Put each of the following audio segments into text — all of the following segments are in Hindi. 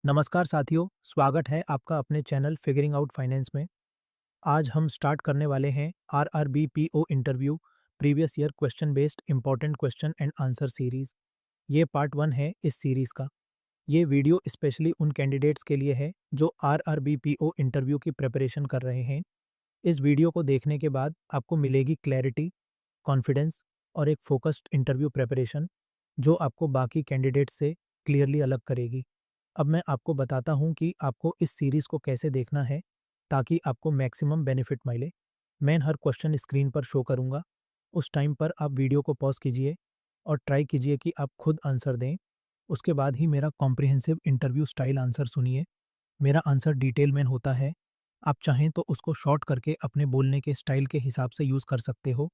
नमस्कार साथियों, स्वागत है आपका अपने चैनल फिगरिंग आउट फाइनेंस में। आज हम स्टार्ट करने वाले हैं RRB interview previous year question based important question and answer series. ये पार्ट 1 है इस सीरीज का। ये वीडियो स्पेशली उन कैंडिडेट्स के लिए है जो आरआरबी इंटरव्यू की प्रिपरेशन कर रहे हैं। इस वीडियो को देखने के बाद आपको मिलेगी क्लैरिटी, कॉन्फिडेंस और एक फोकस्ड इंटरव्यू प्रिपरेशन जो आपको बाकी कैंडिडेट से क्लियरली अलग करेगी। अब मैं आपको बताता हूँ कि आपको इस सीरीज़ को कैसे देखना है ताकि आपको मैक्सिमम बेनिफिट मिले। मैं हर क्वेश्चन स्क्रीन पर शो करूँगा। उस टाइम पर आप वीडियो को पॉज कीजिए और ट्राई कीजिए कि आप खुद आंसर दें। उसके बाद ही मेरा कॉम्प्रिहेंसिव इंटरव्यू स्टाइल आंसर सुनिए। मेरा आंसर डिटेल में होता है। आप चाहें तो उसको शॉर्ट करके अपने बोलने के स्टाइल के हिसाब से यूज़ कर सकते हो।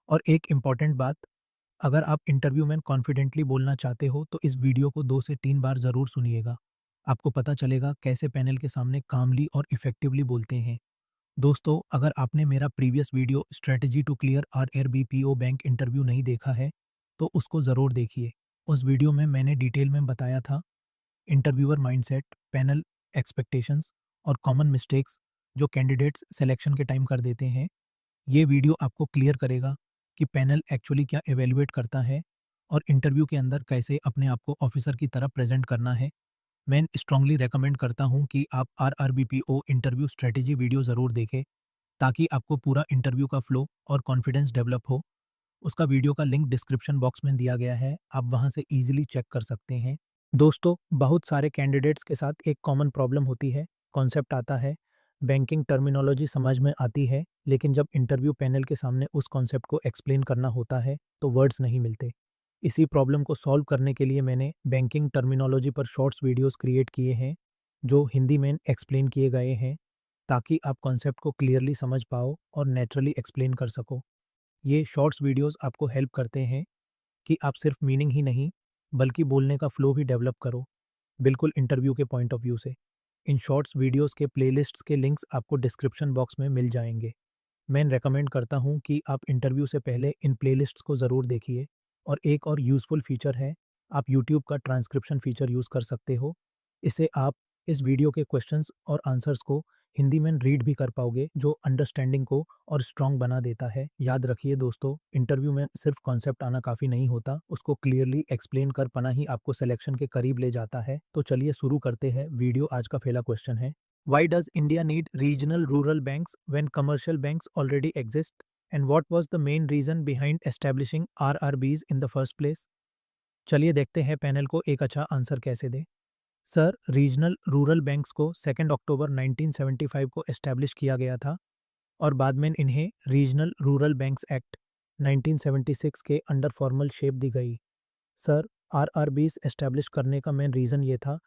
और एक इम्पॉर्टेंट बात, अगर आप इंटरव्यू में कॉन्फिडेंटली बोलना चाहते हो तो इस वीडियो को 2 से 3 बार ज़रूर सुनिएगा। आपको पता चलेगा कैसे पैनल के सामने कामली और इफ़ेक्टिवली बोलते हैं। दोस्तों, अगर आपने मेरा previous video strategy to clear RRB bank interview नहीं देखा है, तो उसको ज़रूर देखिए। उस वीडियो में मैंने डिटेल में बताया था इंटरव्यूअर माइंडसेट, पैनल एक्सपेक्टेशंस और कॉमन मिस्टेक्स जो कैंडिडेट्स सिलेक्शन के टाइम कर देते हैं। ये वीडियो आपको क्लियर करेगा कि पैनल एक्चुअली क्या इवैल्यूएट करता है और इंटरव्यू के अंदर कैसे अपने आप को ऑफिसर की तरह प्रेजेंट करना है। मैं स्ट्रांगली रेकमेंड करता हूं कि आप आरआरबीपीओ इंटरव्यू स्ट्रेटेजी वीडियो ज़रूर देखें ताकि आपको पूरा इंटरव्यू का फ्लो और कॉन्फिडेंस डेवलप हो। उसका वीडियो का लिंक डिस्क्रिप्शन बॉक्स में दिया गया है, आप वहां से इजीली चेक कर सकते हैं। दोस्तों, बहुत सारे कैंडिडेट्स के साथ एक कॉमन प्रॉब्लम होती है। कॉन्सेप्ट आता है, बैंकिंग टर्मिनोलॉजी समझ में आती है, लेकिन जब इंटरव्यू पैनल के सामने उस कॉन्सेप्ट को एक्सप्लेन करना होता है तो वर्ड्स नहीं मिलते। इसी प्रॉब्लम को सॉल्व करने के लिए मैंने बैंकिंग टर्मिनोलॉजी पर शॉर्ट्स वीडियोस क्रिएट किए हैं जो हिंदी में एक्सप्लेन किए गए हैं ताकि आप कॉन्सेप्ट को क्लियरली समझ पाओ और नेचुरली एक्सप्लेन कर सको। ये शॉर्ट्स वीडियोस आपको हेल्प करते हैं कि आप सिर्फ मीनिंग ही नहीं बल्कि बोलने का फ्लो भी डेवलप करो, बिल्कुल इंटरव्यू के पॉइंट ऑफ व्यू से। इन शॉर्ट्स वीडियोस के प्लेलिस्ट्स के लिंक्स आपको डिस्क्रिप्शन बॉक्स में मिल जाएंगे। मैं रेकमेंड करता हूँ कि आप इंटरव्यू से पहले इन प्लेलिस्ट्स को ज़रूर देखिए। और एक और यूज़फुल फीचर है, आप यूट्यूब का ट्रांसक्रिप्शन फीचर यूज़ कर सकते हो। इससे आप इस वीडियो के क्वेश्चंस और आंसर्स को हिंदी में रीड भी कर पाओगे जो अंडरस्टैंडिंग को और स्ट्रॉन्ग बना देता है। याद रखिए दोस्तों, इंटरव्यू में सिर्फ कॉन्सेप्ट आना काफ़ी नहीं होता, उसको क्लियरली एक्सप्लेन कर पाना ही आपको सिलेक्शन के करीब ले जाता है। तो चलिए शुरू करते हैं वीडियो। आज का पहला क्वेश्चन है, Why does India need regional rural banks when commercial banks already exist? And what was the main reason behind establishing RRBs in the first place? चलिए देखते हैं पैनल को एक अच्छा आंसर कैसे दे। सर, रीजनल रूरल बैंक्स को 2 अक्टूबर 1975 को एस्टैब्लिश किया गया था और बाद में इन्हें रीजनल रूरल बैंक्स एक्ट 1976 के अंडर फॉर्मल शेप दी गई। सर, आरआरबीज एस्टैब्लिश करने का मेन रीज़न ये था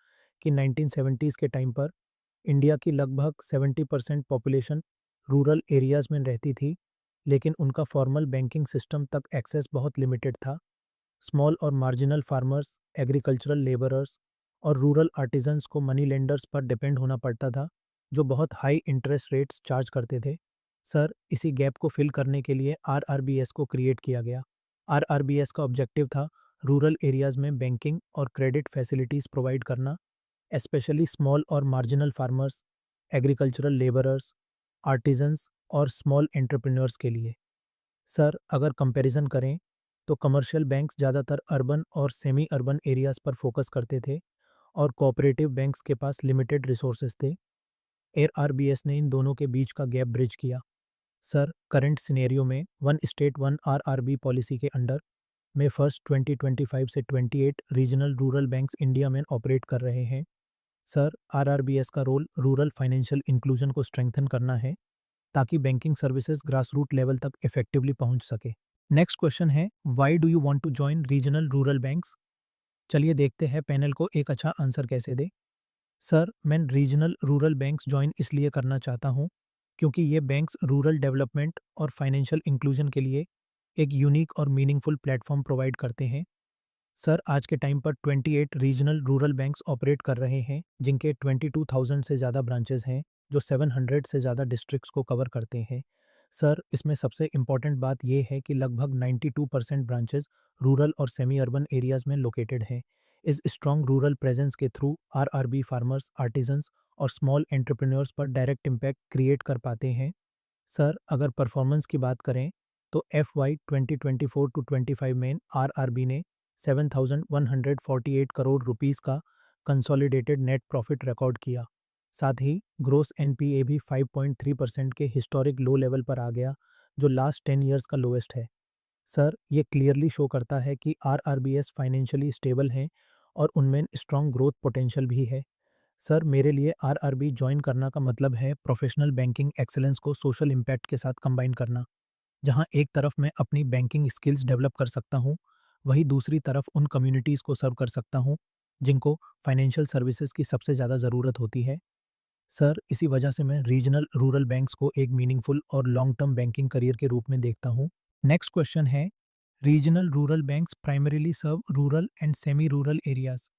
कि 1970s के टाइम पर इंडिया की लगभग 70% पॉपुलेशन रूरल एरियाज में रहती थी, लेकिन उनका फॉर्मल बैंकिंग सिस्टम तक एक्सेस बहुत लिमिटेड था। स्मॉल और मार्जिनल फार्मर्स, एग्रीकल्चरल लेबरर्स और रूरल आर्टिजन्स को मनी लेंडर्स पर डिपेंड होना पड़ता था, जो बहुत हाई इंटरेस्ट रेट्स चार्ज करते थे। सर, इसी गैप को फिल करने के लिए आरआरबीएस को क्रिएट किया गया। आरआरबीएस का ऑब्जेक्टिव था रूरल एरियाज में बैंकिंग और क्रेडिट फैसिलिटीज़ प्रोवाइड करना, स्पेशली स्मॉल और marginal farmers, agricultural labourers, artisans और स्मॉल एंटरप्रेन्योर्स के लिए। सर, अगर कंपैरिजन करें तो कमर्शियल बैंक्स ज़्यादातर अर्बन और सेमी अर्बन एरियाज पर फोकस करते थे और कोऑपरेटिव बैंक्स के पास लिमिटेड रिसोर्सेज थे। आरआरबीएस ने इन दोनों के बीच का गैप ब्रिज किया। सर, करंट सिनेरियो में one state one RRB policy के अंडर में फर्स्ट 2025 से 28 रीजनल रूरल बैंक्स इंडिया में ऑपरेट कर रहे हैं। सर, आरआरबीएस का रोल रूरल फाइनेंशियल इंक्लूजन को स्ट्रेंथन करना है ताकि banking services grass root level तक इफेक्टिवली पहुंच सके। नेक्स्ट क्वेश्चन है, why do you want to join regional rural banks? चलिए देखते हैं पैनल को एक अच्छा आंसर कैसे दे। सर, मैं रीजनल रूरल बैंक्स ज्वाइन इसलिए करना चाहता हूँ क्योंकि ये बैंक्स रूरल डेवलपमेंट और फाइनेंशियल इंक्लूजन के लिए एक यूनिक और मीनिंगफुल प्लेटफॉर्म प्रोवाइड करते हैं। सर, आज के टाइम पर 28 रीजनल रूरल बैंक्स ऑपरेट कर रहे हैं जिनके 22,000 से ज़्यादा ब्रांचेस हैं जो 700 से ज़्यादा डिस्ट्रिक्ट्स को कवर करते हैं। सर, इसमें सबसे इम्पॉर्टेंट बात यह है कि लगभग 92% ब्रांचेस रूरल और सेमी अर्बन एरियाज़ में लोकेटेड हैं। इस स्ट्रॉन्ग रूरल प्रेजेंस के थ्रू आरआरबी फार्मर्स, आर्टिजन्स और स्मॉल एंटरप्रेन्योर्स पर डायरेक्ट इम्पैक्ट क्रिएट कर पाते हैं। सर, अगर परफॉर्मेंस की बात करें तो एफ वाई 2024 टू 25 में आरआरबी ने 7,148 करोड़ रुपीस का कंसोलिडेटेड नेट प्रॉफिट रिकॉर्ड किया। साथ ही ग्रोस एनपीए भी 5.3% के हिस्टोरिक लो लेवल पर आ गया, जो लास्ट 10 ईयर्स का लोएस्ट है। सर, ये क्लियरली शो करता है कि आरआरबीएस फाइनेंशियली स्टेबल हैं और उनमें स्ट्रॉन्ग ग्रोथ पोटेंशियल भी है। सर, मेरे लिए आरआरबी ज्वाइन करना का मतलब है प्रोफेशनल बैंकिंग एक्सेलेंस को सोशल इम्पैक्ट के साथ कंबाइन करना। जहां एक तरफ मैं अपनी बैंकिंग स्किल्स डेवलप कर सकता हूं, वहीं दूसरी तरफ उन कम्युनिटीज़ को सर्व कर सकता हूं जिनको फाइनेंशियल सर्विसेज की सबसे ज़्यादा ज़रूरत होती है। सर, इसी वजह से मैं रीजनल रूरल बैंक्स को एक मीनिंगफुल और लॉन्ग टर्म बैंकिंग करियर के रूप में देखता हूँ। नेक्स्ट क्वेश्चन है, regional rural banks primarily serve rural and semi rural areas.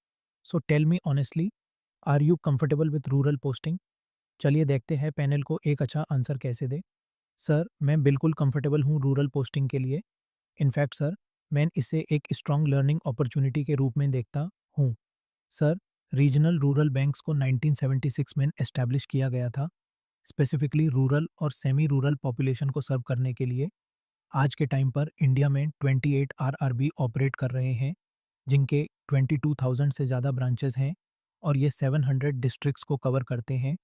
So tell me honestly, are you comfortable with rural posting? चलिए देखते हैं पैनल को एक अच्छा आंसर कैसे दे। सर, मैं बिल्कुल कंफर्टेबल हूँ रूरल पोस्टिंग के लिए। इनफैक्ट सर, मैं इसे एक स्ट्रॉन्ग लर्निंग अपॉर्चुनिटी के रूप में देखता हूँ। सर, रीजनल रूरल बैंक्स को 1976 में एस्टैब्लिश किया गया था, स्पेसिफिकली रूरल और सेमी रूरल पॉपुलेशन को सर्व करने के लिए। आज के टाइम पर इंडिया में 28 आरआरबी ऑपरेट कर रहे हैं, जिनके 22,000 से ज़्यादा ब्रांचेस हैं और ये 700 डिस्ट्रिक्ट्स को कवर करते हैं।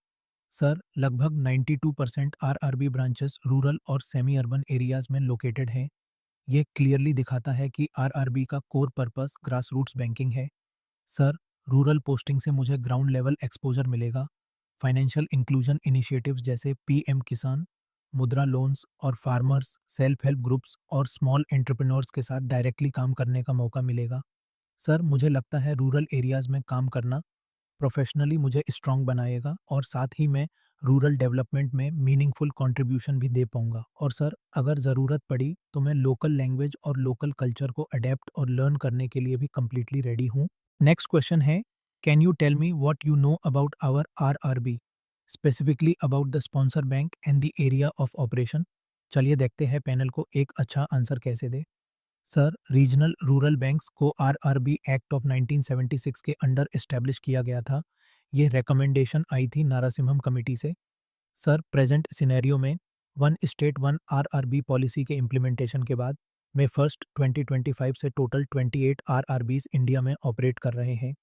सर, लगभग 92% आरआरबी ब्रांचेस रूरल और सेमी अर्बन एरियाज में लोकेटेड हैं। ये क्लियरली दिखाता है कि आरआरबी का core purpose grass roots banking है। सर, रूरल पोस्टिंग से मुझे ग्राउंड लेवल एक्सपोजर मिलेगा। फाइनेंशियल इंक्लूजन इनिशिएटिव्स जैसे पीएम किसान, मुद्रा लोन्स और फार्मर्स, सेल्फ हेल्प ग्रुप्स और स्मॉल एंटरप्रेन्योर्स के साथ डायरेक्टली काम करने का मौका मिलेगा। सर, मुझे लगता है रूरल एरियाज में काम करना प्रोफेशनली मुझे स्ट्रॉन्ग बनाएगा और साथ ही मैं रूरल डेवलपमेंट में मीनिंगफुल कंट्रीब्यूशन भी दे पाऊंगा। और सर, अगर ज़रूरत पड़ी तो मैं लोकल लैंग्वेज और लोकल कल्चर को अडेप्ट और लर्न करने के लिए भी कम्प्लीटली रेडी हूँ। नेक्स्ट क्वेश्चन है, can you tell me what you know about our RRB, specifically about the sponsor bank and the area of operation? चलिए देखते हैं पैनल को एक अच्छा आंसर कैसे दे। सर, रीजनल रूरल बैंक्स को आरआरबी एक्ट ऑफ 1976 के अंडर एस्टैब्लिश किया गया था। ये रिकमेंडेशन आई थी नारासिम्हम कमेटी से। सर, प्रेजेंट सिनेरियो में one state one RRB policy के इम्प्लीमेंटेशन के बाद मई 1 2025 से टोटल 28 आरआरबीज इंडिया में ऑपरेट कर रहे हैं।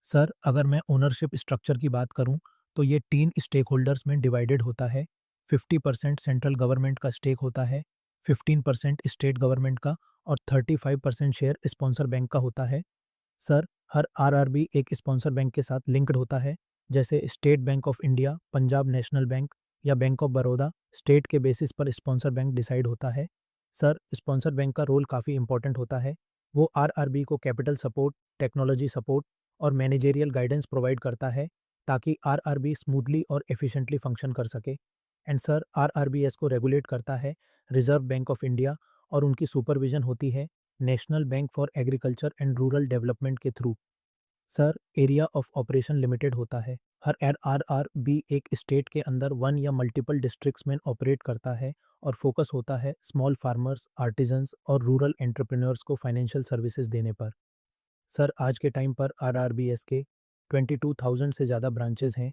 सर, अगर मैं ओनरशिप स्ट्रक्चर की बात करूं तो ये 3 स्टेक होल्डर्स में डिवाइडेड होता है। 50% सेंट्रल गवर्नमेंट का स्टेक होता है, 15% स्टेट गवर्नमेंट का और 35% शेयर स्पॉन्सर बैंक का होता है। सर, हर आरआरबी एक स्पॉन्सर बैंक के साथ लिंक्ड होता है, जैसे state bank of India, Punjab national bank या बैंक ऑफ बड़ौदा। स्टेट के बेसिस पर स्पॉन्सर बैंक डिसाइड होता है। सर, स्पॉन्सर बैंक का रोल काफ़ी इंपॉर्टेंट होता है। वो आरआरबी को कैपिटल सपोर्ट, टेक्नोलॉजी सपोर्ट और मैनेजेरियल गाइडेंस प्रोवाइड करता है ताकि आरआरबी स्मूथली और एफिशिएंटली फंक्शन कर सके। एंड सर, आरआरबीएस को रेगुलेट करता है रिजर्व बैंक ऑफ इंडिया और उनकी सुपरविजन होती है National Bank for Agriculture and Rural Development के through. Sir, area of operation limited होता है। हर आरआरबी एक स्टेट के अंदर वन या मल्टीपल डिस्ट्रिक्ट्स में ऑपरेट करता है और फोकस होता है स्मॉल फार्मर्स, आर्टिजन्स और रूरल एंटरप्रेन्योर्स को फाइनेंशियल सर्विसेज देने पर। सर, आज के टाइम पर आरआरबीएस के 22,000 से ज़्यादा ब्रांचेस हैं,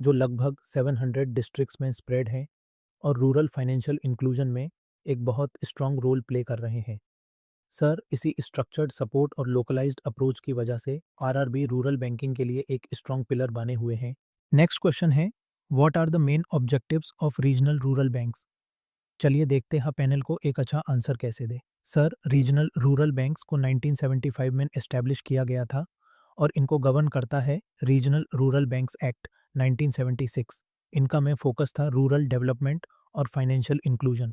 जो लगभग 700 डिस्ट्रिक्ट्स में स्प्रेड हैं और रूरल फाइनेंशियल इंक्लूजन में एक बहुत स्ट्रॉन्ग रोल प्ले कर रहे हैं। सर, इसी स्ट्रक्चर्ड सपोर्ट और लोकलाइज्ड अप्रोच की वजह से आरआरबी रूरल बैंकिंग के लिए एक स्ट्रॉन्ग पिलर बने हुए हैं। नेक्स्ट क्वेश्चन है, what are the main objectives of regional rural banks? चलिए देखते हैं पैनल को एक अच्छा आंसर कैसे दे। सर, रीजनल रूरल बैंक्स को 1975 में एस्टैब्लिश किया गया था और इनको गवर्न करता है रीजनल रूरल बैंक्स एक्ट 1976। इनका में फोकस था रूरल डेवलपमेंट और financial inclusion.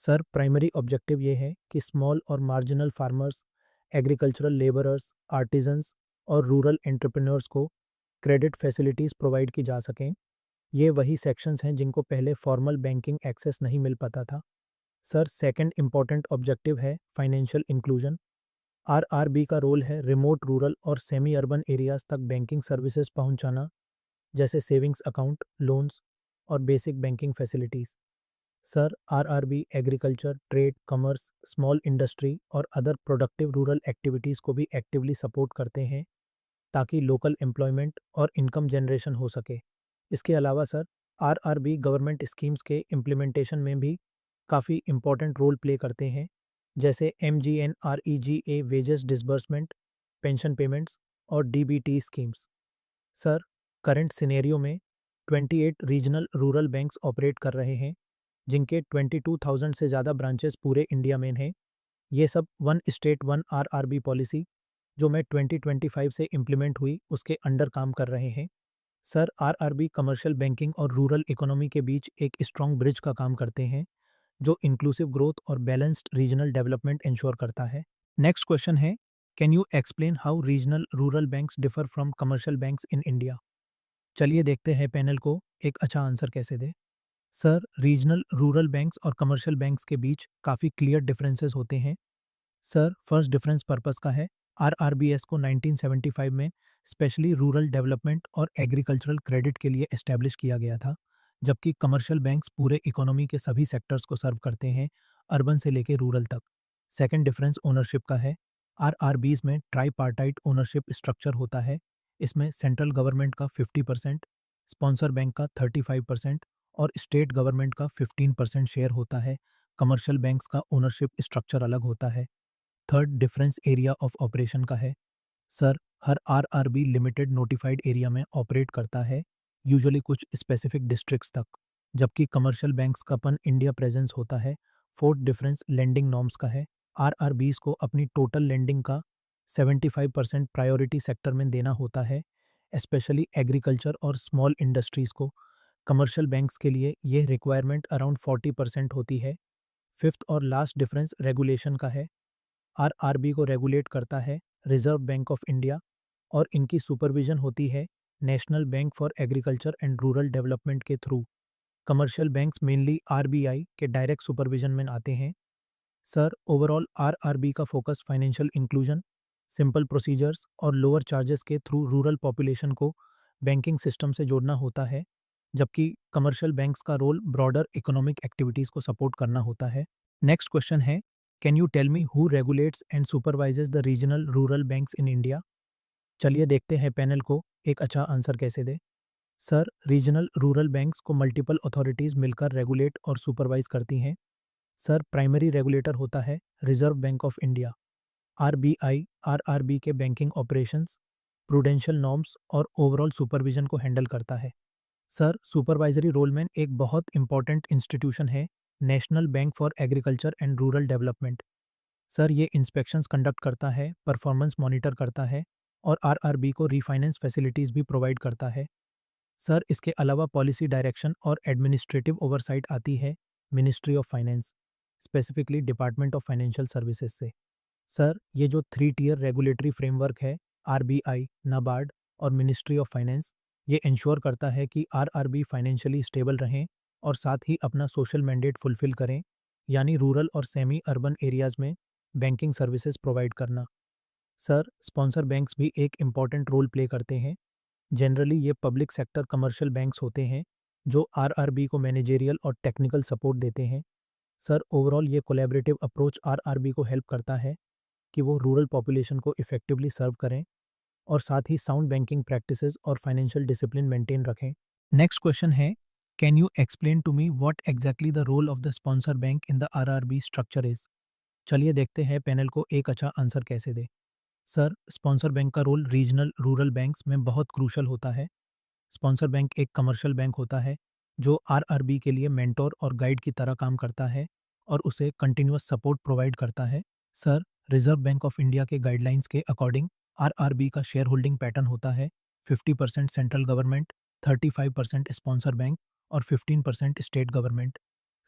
Sir, primary objective ये है कि स्मॉल और marginal farmers, agricultural labourers, artisans और रूरल एंटरप्रेन्योर्स को क्रेडिट फैसिलिटीज़ प्रोवाइड की जा सकें। ये वही सेक्शंस हैं जिनको पहले फॉर्मल बैंकिंग एक्सेस नहीं मिल पाता था। सर, सेकंड इम्पॉर्टेंट ऑब्जेक्टिव है फाइनेंशियल इंक्लूजन। आरआरबी का रोल है रिमोट रूरल और सेमी अर्बन एरियाज तक बैंकिंग सर्विसेज पहुंचाना, जैसे सेविंग्स अकाउंट, लोन्स और basic banking facilities. Sir, RRB agriculture, trade, commerce, small industry और अदर प्रोडक्टिव रूरल एक्टिविटीज़ को भी एक्टिवली सपोर्ट करते हैं ताकि लोकल एम्प्लॉयमेंट और इनकम जनरेशन हो सके। इसके अलावा सर, आरआरबी गवर्नमेंट स्कीम्स के इम्प्लीमेंटेशन में भी काफ़ी इम्पोर्टेंट रोल प्ले करते हैं, जैसे MGNREGA wages disbursement, pension payments और DBT schemes. Sir, current scenario में 28 रीजनल रूरल बैंक्स ऑपरेट कर रहे हैं, जिनके 22,000 से ज़्यादा ब्रांचेस पूरे इंडिया में हैं। ये सब one state one RRB policy जो मैं 2025 से इम्प्लीमेंट हुई उसके अंडर काम कर रहे हैं। सर, आरआरबी कमर्शियल बैंकिंग और रूरल इकोनॉमी के बीच एक स्ट्रॉन्ग ब्रिज का काम करते हैं, जो इंक्लूसिव ग्रोथ और बैलेंस्ड रीजनल डेवलपमेंट इंश्योर करता है। नेक्स्ट क्वेश्चन है, can you explain how regional rural banks differ from commercial banks in India? चलिए देखते हैं पैनल को एक अच्छा आंसर कैसे दे। सर, रीजनल रूरल बैंक्स और कमर्शियल बैंक्स के बीच काफ़ी क्लियर डिफरेंसेस होते हैं। सर, फर्स्ट डिफरेंस पर्पस का है। आरआरबीएस को 1975 में स्पेशली रूरल डेवलपमेंट और एग्रीकल्चरल क्रेडिट के लिए एस्टैब्लिश किया गया था, जबकि कमर्शियल बैंक्स पूरे इकोनॉमी के सभी सेक्टर्स को सर्व करते हैं, अर्बन से लेकर रूरल तक। सेकंड डिफरेंस ओनरशिप का है। आरआरबीज में ट्राईपार्टाइट ओनरशिप स्ट्रक्चर होता है। इसमें सेंट्रल गवर्नमेंट का 50%, स्पॉन्सर बैंक का 35% और स्टेट गवर्नमेंट का 15% शेयर होता है। कमर्शियल बैंक्स का ओनरशिप स्ट्रक्चर अलग होता है। Third difference area of operation का है। सर, हर आरआरबी लिमिटेड नोटिफाइड एरिया में ऑपरेट करता है, यूजुअली कुछ स्पेसिफिक डिस्ट्रिक्ट्स तक, जबकि कमर्शियल बैंक्स का पन इंडिया प्रेजेंस होता है। फोर्थ डिफरेंस लेंडिंग नॉर्म्स का है। आरआरबीज को अपनी टोटल लेंडिंग का 75% प्रायोरिटी सेक्टर में देना होता है, स्पेशली एग्रीकल्चर और स्मॉल इंडस्ट्रीज को। कमर्शियल बैंक्स के लिए यह रिक्वायरमेंट अराउंड 40% होती है। फिफ्थ और लास्ट डिफरेंस रेगुलेशन का है। आरआरबी को रेगुलेट करता है रिजर्व बैंक ऑफ इंडिया और इनकी सुपरविजन होती है National Bank for Agriculture and Rural Development के through. Commercial banks mainly RBI के डायरेक्ट सुपरविजन में आते हैं। सर, ओवरऑल आरआरबी का focus financial inclusion, simple procedures और लोअर चार्जेस के थ्रू रूरल पॉपुलेशन को बैंकिंग सिस्टम से जोड़ना होता है, जबकि कमर्शियल बैंक्स का रोल ब्रॉडर इकोनॉमिक एक्टिविटीज़ को सपोर्ट करना होता है। नेक्स्ट क्वेश्चन है, can you tell me who regulates and supervises the regional rural banks in India? चलिए देखते हैं पैनल को एक अच्छा आंसर कैसे दे। सर, रीजनल रूरल बैंक्स को मल्टीपल अथॉरिटीज़ मिलकर रेगुलेट और सुपरवाइज करती हैं। सर, प्राइमरी रेगुलेटर होता है reserve bank of India. RBI RRB के बैंकिंग ऑपरेशंस, प्रूडेंशियल नॉर्म्स और ओवरऑल सुपरविजन को हैंडल करता है। सर, सुपरवाइजरी रोल में एक बहुत इंपॉर्टेंट इंस्टीट्यूशन है National Bank for Agriculture and Rural development. Sir, ये इंस्पेक्शंस कंडक्ट करता है, परफॉर्मेंस मॉनिटर करता है और आरआरबी को रीफाइनेंस फैसिलिटीज़ भी प्रोवाइड करता है। सर, इसके अलावा पॉलिसी डायरेक्शन और एडमिनिस्ट्रेटिव ओवरसाइट आती है ministry of finance, specifically department of financial services से। सर, ये जो 3 टियर रेगुलेटरी फ्रेमवर्क है, आरबीआई, नाबार्ड और मिनिस्ट्री ऑफ फाइनेंस, ये इंश्योर करता है कि आरआरबी फाइनेंशियली स्टेबल रहें और साथ ही अपना सोशल मैंडेट फुलफिल करें, यानी रूरल और सेमी अर्बन एरियाज़ में बैंकिंग सर्विसेज प्रोवाइड करना। सर, स्पॉन्सर बैंक्स भी एक इम्पॉर्टेंट रोल प्ले करते हैं। जनरली ये पब्लिक सेक्टर कमर्शियल बैंक्स होते हैं, जो आरआरबी को मैनेजेरियल और टेक्निकल सपोर्ट देते हैं। सर, ओवरऑल ये कोलैबोरेटिव अप्रोच आरआरबी को हेल्प करता है कि वो रूरल पॉपुलेशन को इफेक्टिवली सर्व करें और साथ ही साउंड बैंकिंग प्रैक्टिसेस और फाइनेंशियल डिसिप्लिन मेंटेन रखें। नेक्स्ट क्वेश्चन है, can you explain to me what exactly the role of the sponsor bank in the RRB structure is? चलिए देखते हैं पैनल को एक अच्छा आंसर कैसे दे। सर, स्पॉन्सर बैंक का रोल रीजनल रूरल बैंक्स में बहुत क्रूशल होता है। स्पॉन्सर बैंक एक कमर्शियल बैंक होता है जो आरआरबी के लिए मेंटोर और गाइड की तरह काम करता है और उसे कंटिन्यूअस सपोर्ट प्रोवाइड करता है। Sir, reserve bank of India के गाइडलाइंस के अकॉर्डिंग आरआरबी का शेयर होल्डिंग पैटर्न होता है 50% सेंट्रल गवर्नमेंट, 35% स्पॉन्सर बैंक और 15% state government.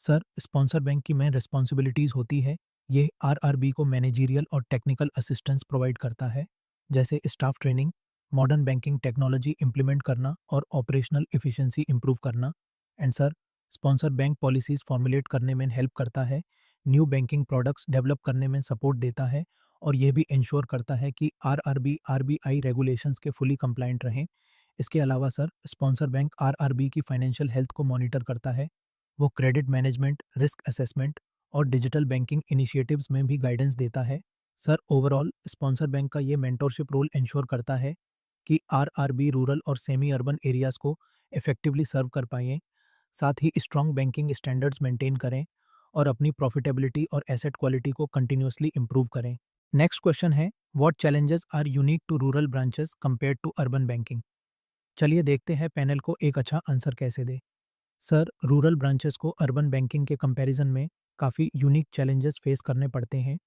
Sir, sponsor bank की मेन रिस्पॉन्सिबिलिटीज़ होती है, ये आरआरबी को मैनेजीरियल और टेक्निकल असिस्टेंस प्रोवाइड करता है, जैसे staff training, modern banking technology implement करना और ऑपरेशनल एफिशिएंसी इंप्रूव करना। And sir, sponsor bank policies formulate करने में हेल्प करता है, न्यू बैंकिंग प्रोडक्ट्स डेवलप करने में सपोर्ट देता है और यह भी इंश्योर करता है कि आरआरबी आरबीआई रेगुलेशंस के फुली कंप्लायंट रहें। इसके अलावा सर, स्पॉन्सर बैंक आरआरबी की फाइनेंशियल हेल्थ को मॉनिटर करता है वो क्रेडिट मैनेजमेंट, रिस्क असेसमेंट और डिजिटल बैंकिंग इनिशिएटिव्स में भी गाइडेंस देता है। सर, ओवरऑल स्पॉन्सर बैंक का ये मेंटोरशिप रोल इंश्योर करता है कि आरआरबी रूरल और सेमी अर्बन एरियाज़ को इफ़ेक्टिवली सर्व कर पाएँ, साथ ही स्ट्रॉन्ग बैंकिंग स्टैंडर्ड्स मेंटेन करें और अपनी प्रॉफिटेबिलिटी और एसेट क्वालिटी को कंटिन्यूअसली इम्प्रूव करें। नेक्स्ट क्वेश्चन है, what challenges are unique to rural branches compared to urban banking? चलिए देखते हैं पैनल को एक अच्छा आंसर कैसे दे। सर, रूरल ब्रांचेस को अर्बन बैंकिंग के कंपैरिजन में काफ़ी यूनिक चैलेंजेस फेस करने पड़ते हैं।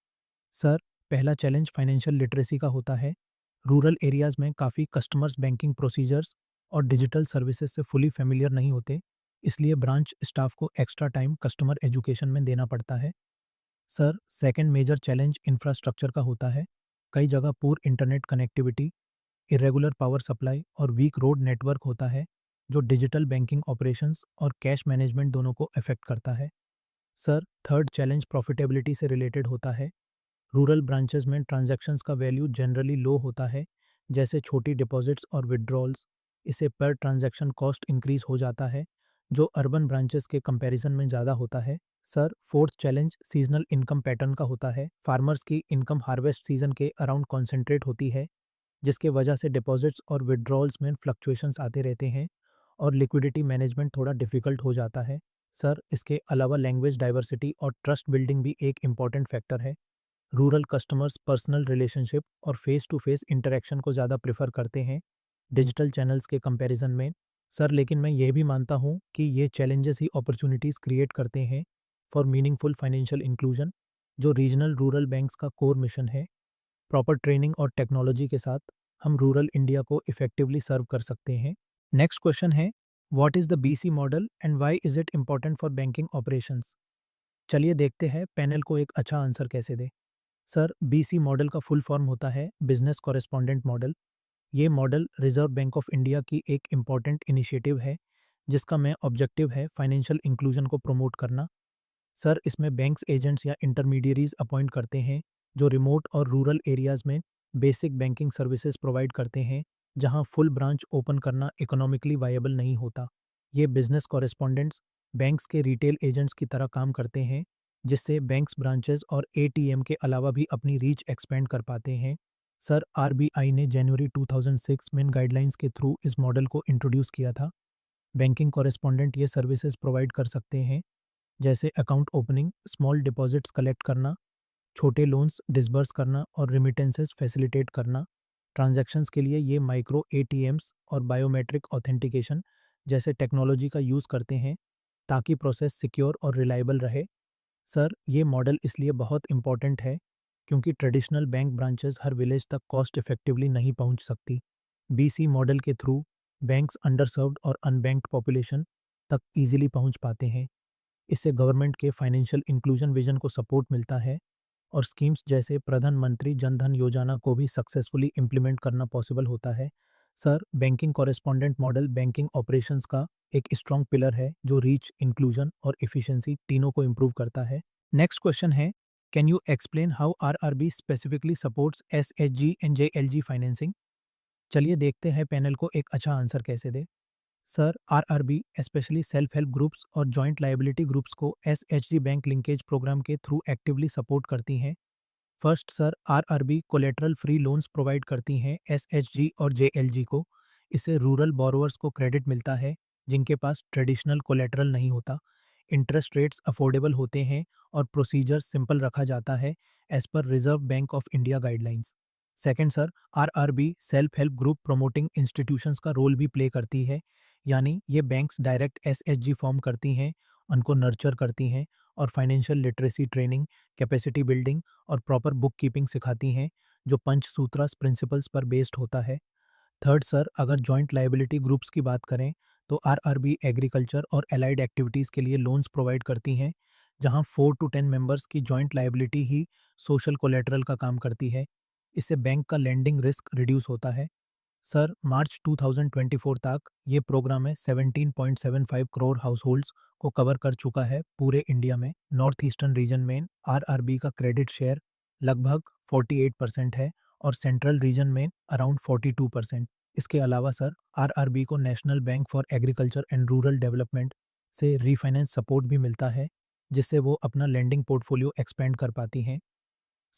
सर, पहला चैलेंज फाइनेंशियल लिटरेसी का होता है। रूरल एरियाज़ में काफ़ी कस्टमर्स बैंकिंग प्रोसीजर्स और डिजिटल सर्विसेज से फुली फ़ैमिलियर नहीं होते, इसलिए ब्रांच स्टाफ को एक्स्ट्रा टाइम कस्टमर एजुकेशन में देना पड़ता है। Sir, second major challenge infrastructure का होता है। कई जगह poor internet connectivity, irregular power supply और वीक रोड नेटवर्क होता है, जो डिजिटल बैंकिंग ऑपरेशंस और कैश मैनेजमेंट दोनों को अफेक्ट करता है। सर, थर्ड चैलेंज प्रॉफिटेबिलिटी से रिलेटेड होता है। रूरल ब्रांचेस में ट्रांजैक्शंस का वैल्यू जनरली लो होता है, जैसे छोटी डिपॉजिट्स और विड्रॉल्स। इससे पर ट्रांजैक्शन कॉस्ट इंक्रीज हो जाता है, जो अर्बन ब्रांचेस के कंपैरिजन में ज़्यादा होता है। Sir, fourth challenge seasonal income pattern का होता है। फार्मर्स की इनकम हार्वेस्ट सीजन के अराउंड कॉन्सेंट्रेट होती है, जिसके वजह से डिपॉजिट्स और विड्रॉल्स में फ्लक्चुएशंस आते रहते हैं और लिक्विडिटी मैनेजमेंट थोड़ा डिफिकल्ट हो जाता है। सर, इसके अलावा लैंग्वेज डाइवर्सिटी और ट्रस्ट बिल्डिंग भी एक इम्पॉर्टेंट फैक्टर है। रूरल कस्टमर्स पर्सनल रिलेशनशिप और फेस टू फेस इंटरेक्शन को ज़्यादा प्रेफर करते हैं डिजिटल चैनल्स के कंपैरिजन में। सर, लेकिन मैं ये भी मानता हूँ कि ये चैलेंजेस ही अपॉर्चुनिटीज़ क्रिएट करते हैं फॉर मीनिंगफुल फाइनेंशियल इंक्लूजन, जो रीजनल रूरल बैंक्स का कोर मिशन है। प्रॉपर ट्रेनिंग और टेक्नोलॉजी के साथ हम रूरल इंडिया को इफेक्टिवली सर्व कर सकते हैं। नेक्स्ट क्वेश्चन है, what is the BC model and why is it important for banking operations? चलिए देखते हैं पैनल को एक अच्छा आंसर कैसे दे। सर, बीसी मॉडल का फुल फॉर्म होता है बिजनेस कॉरेस्पॉन्डेंट मॉडल। ये model reserve bank of India की एक इम्पॉर्टेंट इनिशिएटिव है, जिसका मेन ऑब्जेक्टिव है फाइनेंशियल इंक्लूजन को प्रमोट करना। सर, इसमें बैंक्स एजेंट्स या इंटरमीडियरीज अपॉइंट करते हैं, जो रिमोट और रूरल एरियाज़ में बेसिक बैंकिंग सर्विसेज प्रोवाइड करते हैं, जहां फुल ब्रांच ओपन करना इकोनॉमिकली वायबल नहीं होता। ये बिजनेस कॉरेस्पॉन्डेंट्स बैंक्स के रिटेल एजेंट्स की तरह काम करते हैं, जिससे बैंक्स ब्रांचेज और एटीएम के अलावा भी अपनी रीच एक्सपेंड कर पाते हैं। सर, आरबीआई ने जनवरी 2006 में इन गाइडलाइंस के थ्रू इस मॉडल को इंट्रोड्यूस किया था। बैंकिंग कॉरेस्पॉन्डेंट ये सर्विसेज प्रोवाइड कर सकते हैं, जैसे account opening, small deposits collect करना, छोटे लोन्स डिसबर्स करना और रिमिटेंसेस फैसिलिटेट करना। ट्रांजैक्शंस के लिए ये माइक्रो एटीएम्स और बायोमेट्रिक ऑथेंटिकेशन जैसे टेक्नोलॉजी का यूज़ करते हैं, ताकि प्रोसेस सिक्योर और रिलायबल रहे। सर, ये मॉडल इसलिए बहुत इम्पॉर्टेंट है क्योंकि ट्रेडिशनल बैंक ब्रांचेस हर विलेज तक कॉस्ट इफेक्टिवली नहीं पहुंच सकती। बीसी मॉडल के थ्रू बैंक्स अंडरसर्व्ड और अनबैंक्ड पॉपुलेशन तक इजीली पहुंच पाते हैं। इससे गवर्नमेंट के फाइनेंशियल इंक्लूजन विजन को सपोर्ट मिलता है और स्कीम्स जैसे प्रधानमंत्री जन धन योजना को भी सक्सेसफुली इम्प्लीमेंट करना पॉसिबल होता है। Sir, banking correspondent model banking operations का एक स्ट्रॉन्ग पिलर है, जो रीच, इंक्लूजन और एफिशिएंसी तीनों को इम्प्रूव करता है। नेक्स्ट क्वेश्चन है, can you explain how RRB specifically supports SHG and JLG financing? चलिए देखते हैं पैनल को एक अच्छा आंसर कैसे दे। Sir, RRB specially self help groups और जॉइंट लायबिलिटी ग्रुप्स को एसएचजी बैंक लिंकेज प्रोग्राम के थ्रू एक्टिवली सपोर्ट करती हैं। First sir, RRB collateral free loans provide करती हैं एसएचजी और जेएलजी को। इससे रूरल बोरोवर्स को क्रेडिट मिलता है, जिनके पास ट्रेडिशनल कोलेटरल नहीं होता। इंटरेस्ट रेट्स अफोर्डेबल होते हैं और प्रोसीजर सिंपल रखा जाता है एज पर reserve bank of India guidelines. Second sir, RRB self help group promoting institutions का रोल भी प्ले करती है, यानी ये बैंक्स डायरेक्ट एसएचजी फॉर्म करती हैं, उनको नर्चर करती हैं और financial literacy training, capacity building और प्रॉपर बुक कीपिंग सिखाती हैं, जो पंचसूत्रास प्रिंसिपल्स पर बेस्ड होता है। थर्ड सर, अगर जॉइंट लायबिलिटी ग्रुप्स की बात करें, तो आरआरबी एग्रीकल्चर और एलाइड एक्टिविटीज़ के लिए लोन्स प्रोवाइड करती हैं, जहां 4 to 10 मेंबर्स की जॉइंट लायबिलिटी ही सोशल कोलेटरल का काम करती है। इससे बैंक का लेंडिंग रिस्क रिड्यूस होता है। सर, मार्च 2024 तक ये प्रोग्राम है 17.75 करोड़ हाउसहोल्ड्स को कवर कर चुका है पूरे इंडिया में। नॉर्थ ईस्टर्न रीजन में आरआरबी का क्रेडिट शेयर लगभग 48% है और सेंट्रल रीजन में अराउंड 42%। इसके अलावा सर, आरआरबी को national Bank for Agriculture and Rural development से रीफाइनेंस सपोर्ट भी मिलता है, जिससे वो अपना लेंडिंग पोर्टफोलियो एक्सपेंड कर पाती हैं।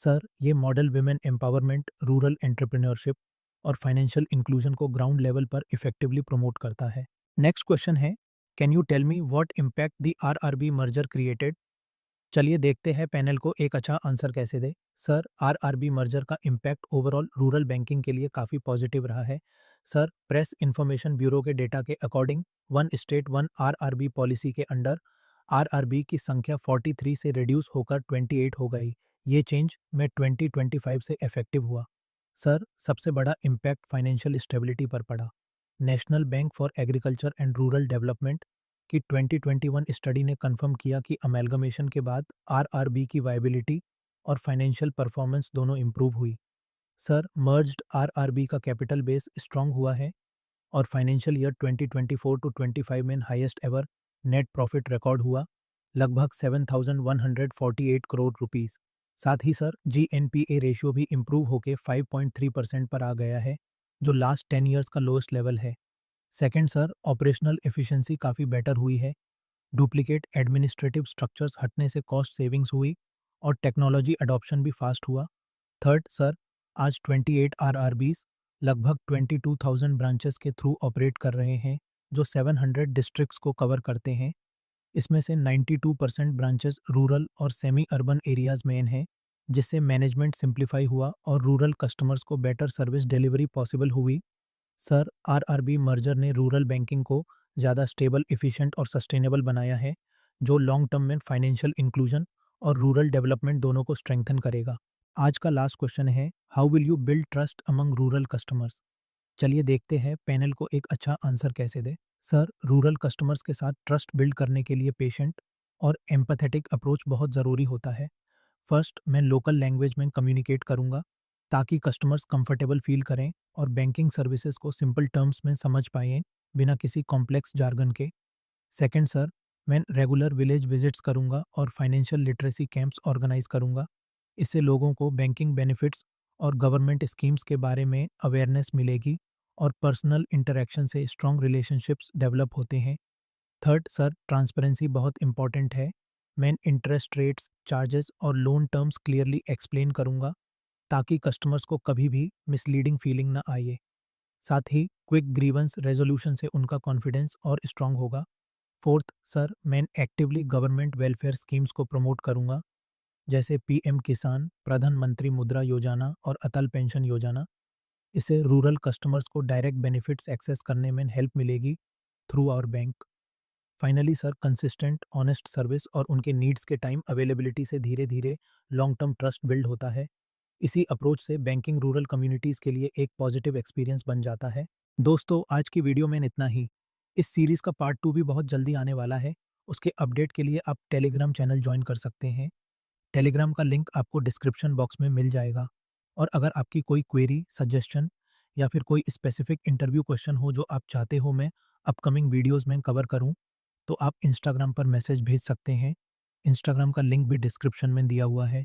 सर, ये model women empowerment, rural entrepreneurship और फाइनेंशियल इंक्लूजन को ग्राउंड लेवल पर इफेक्टिवली प्रमोट करता है। नेक्स्ट क्वेश्चन है, can you tell me what impact the RRB merger created? चलिए देखते हैं पैनल को एक अच्छा आंसर कैसे दे। सर, आरआरबी मर्जर का इम्पैक्ट ओवरऑल रूरल बैंकिंग के लिए काफ़ी पॉजिटिव रहा है। सर, प्रेस इंफॉर्मेशन ब्यूरो के डेटा के according one state one RRB policy के अंडर आरआरबी की संख्या 43 से रिड्यूस होकर 28 हो गई। ये चेंज में 2025 से इफेक्टिव हुआ। सर, सबसे बड़ा इम्पैक्ट फाइनेंशियल स्टेबिलिटी पर पड़ा। National Bank for Agriculture and Rural development की 2021 स्टडी ने कंफर्म किया कि अमेलगमेशन के बाद आरआरबी की वायबिलिटी और फाइनेंशियल परफॉर्मेंस दोनों इंप्रूव हुई। सर, मर्ज्ड आरआरबी का कैपिटल बेस स्ट्रांग हुआ है और फाइनेंशियल ईयर 2024 टू 25 में highest ever net profit record हुआ, लगभग 7,148 करोड़ रुपीस। साथ ही सर, जीएनपीए रेशियो भी इंप्रूव होकर 5.3% पर आ गया है, जो लास्ट 10 ईयर्स का लोएस्ट लेवल है। सेकंड सर, ऑपरेशनल एफिशिएंसी काफ़ी बेटर हुई है। डुप्लीकेट एडमिनिस्ट्रेटिव स्ट्रक्चर्स हटने से कॉस्ट सेविंग्स हुई और टेक्नोलॉजी अडॉप्शन भी फास्ट हुआ। थर्ड सर, आज 28 आरआरबीज लगभग 22,000 ब्रांचेस के थ्रू ऑपरेट कर रहे हैं, जो 700 डिस्ट्रिक्ट्स को कवर करते हैं। इसमें से 92% ब्रांचेस रूरल और सेमी अर्बन एरियाज में हैं, जिससे मैनेजमेंट सिंप्लीफाई हुआ और रूरल कस्टमर्स को बेटर सर्विस डिलीवरी पॉसिबल हुई। सर, आरआरबी मर्जर ने रूरल बैंकिंग को ज़्यादा स्टेबल, एफिशिएंट और सस्टेनेबल बनाया है, जो लॉन्ग टर्म में फाइनेंशियल इंक्लूजन और रूरल डेवलपमेंट दोनों को स्ट्रेंथन करेगा। आज का लास्ट क्वेश्चन है, how will you build trust among rural customers? चलिए देखते हैं पैनल को एक अच्छा आंसर कैसे दे। सर, रूरल कस्टमर्स के साथ ट्रस्ट बिल्ड करने के लिए पेशेंट और एम्पैथेटिक अप्रोच बहुत ज़रूरी होता है। फर्स्ट, मैं लोकल लैंग्वेज में कम्युनिकेट करूंगा ताकि कस्टमर्स कंफर्टेबल फील करें और बैंकिंग सर्विसेज को सिंपल टर्म्स में समझ पाएं बिना किसी कॉम्प्लेक्स जार्गन के। सेकंड सर, मैं रेगुलर विलेज विजिट्स करूंगा और फाइनेंशियल लिटरेसी कैंप्स ऑर्गेनाइज करूंगा। इससे लोगों को बैंकिंग बेनिफिट्स और गवर्नमेंट स्कीम्स के बारे में अवेयरनेस मिलेगी और पर्सनल इंटरेक्शन से स्ट्रॉन्ग रिलेशनशिप्स डेवलप होते हैं। थर्ड सर, ट्रांसपेरेंसी बहुत इंपॉर्टेंट है। मैं इंटरेस्ट रेट्स, चार्जेस और लोन टर्म्स क्लियरली एक्सप्लेन करूंगा ताकि कस्टमर्स को कभी भी मिसलीडिंग फीलिंग ना आए। साथ ही क्विक ग्रीवेंस रेजोल्यूशन से उनका कॉन्फिडेंस और स्ट्रांग होगा। फोर्थ सर, मैं एक्टिवली गवर्नमेंट वेलफेयर स्कीम्स को प्रमोट करूंगा, जैसे पीएम किसान, प्रधानमंत्री मुद्रा योजना और अटल पेंशन योजना। इससे रूरल कस्टमर्स को डायरेक्ट बेनिफिट्स एक्सेस करने में हेल्प मिलेगी through our bank. Finally sir, consistent honest service और उनके नीड्स के टाइम अवेलेबिलिटी से धीरे धीरे लॉन्ग टर्म ट्रस्ट बिल्ड होता है। इसी अप्रोच से बैंकिंग रूरल कम्युनिटीज़ के लिए एक पॉजिटिव एक्सपीरियंस बन जाता है। दोस्तों, आज की वीडियो में इतना ही। इस सीरीज़ का पार्ट 2 भी बहुत जल्दी आने वाला है। उसके अपडेट के लिए आप टेलीग्राम चैनल ज्वाइन कर सकते हैं। टेलीग्राम का लिंक आपको डिस्क्रिप्शन बॉक्स में मिल जाएगा। और अगर आपकी कोई क्वेरी, सजेशन या फिर कोई स्पेसिफिक इंटरव्यू क्वेश्चन हो जो आप चाहते हो मैं अपकमिंग वीडियोज़ में कवर करूँ, तो आप इंस्टाग्राम पर मैसेज भेज सकते हैं। इंस्टाग्राम का लिंक भी डिस्क्रिप्शन में दिया हुआ है।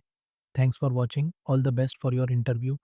Thanks for watching. All the best for your interview.